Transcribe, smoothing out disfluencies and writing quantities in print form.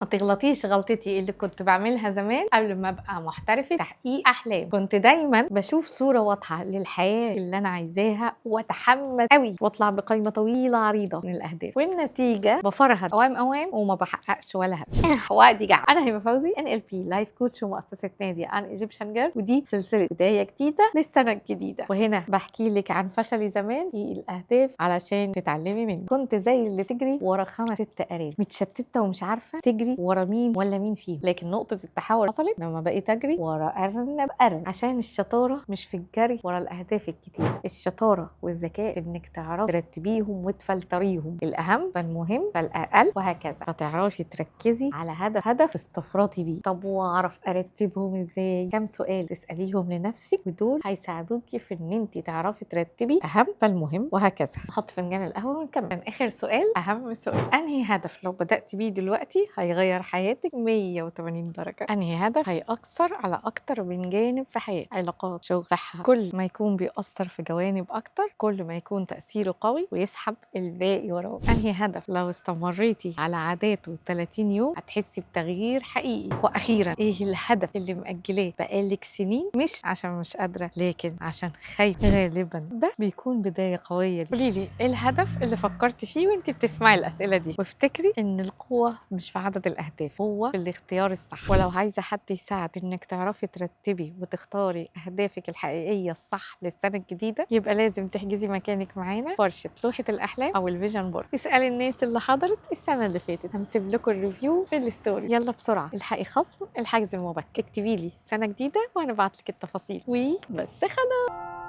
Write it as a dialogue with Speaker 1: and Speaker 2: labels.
Speaker 1: ما تغلطيش غلطتي اللي كنت بعملها زمان قبل ما ابقى محترفة تحقيق احلام. كنت دايما بشوف صورة واضحة للحياة اللي انا عايزاها واتحمس قوي واطلع بقائمة طويلة عريضة من الاهداف، والنتيجة بفرهد اوام وما بحققش ولا هدف. وادي جع. انا هبه فوزي NLP لايف كوتش ومؤسسة نادي ان ايجيبشن جيرل، ودي سلسلة بداية جديدة للسنة الجديدة. وهنا بحكي لك عن فشلي زمان في الاهداف علشان تتعلمي مني. كنت زي اللي تجري ورا 5-6 قرارات، متشتتة ومش عارفة تجري ورا مين ولا مين فيهم. لكن نقطة التحول حصلت لما بقيت أجري ورا أرنب. عشان الشطارة مش في الجري ورا الأهداف الكتير، الشطارة والذكاء إنك تعرفي ترتبيهم وتفلتريهم، الأهم فالمهم فالأقل، وهكذا. فتعرفي تركزي على هدف تستفرطي بيه. طب وأعرف أرتبهم إزاي؟ كم سؤال تسأليهم لنفسك، ودول هيساعدوكي في إن أنت تعرفي ترتبي أهم فالمهم، وهكذا. نحط فنجان القهوة ونكمل. آخر سؤال، أهم سؤال، أنهي هدف لو بدأت بيه دلوقتي هيغير حياتك 180 درجة؟ أنهي هدف هيأثر على أكتر من جانب في حياتك؟ علاقات، شغل، صحة. كل ما يكون بيأثر في جوانب أكتر كل ما يكون تأثيره قوي ويسحب الباقي وراه. أنهي هدف لو استمريتي على عاداته 30 يوم هتحسي بتغيير حقيقي؟ وأخيرا، إيه الهدف اللي مأجلاه بقالك سنين مش عشان مش قادرة لكن عشان خايفة؟ غالبا ده بيكون بداية قوية. قوليلي إيه الهدف اللي فكرتي فيه وانت بتسمعي الأسئلة دي، وافتكري إن القوة مش في عدد الأهداف، هو في الاختيار الصح. ولو عايزة حد يساعد إنك تعرفي ترتبي وتختاري أهدافك الحقيقية الصح للسنة الجديدة، يبقى لازم تحجزي مكانك معانا في ورشة لوحة الأحلام أو الفيجن بورد. اسألي الناس اللي حضرت السنة اللي فاتت، هنسيب لكم الريفيو في الستوري. يلا بسرعة الحقي خصم الحجز المبكر، اكتبي لي سنة جديدة وهنبعت لك التفاصيل. وبس خلاص.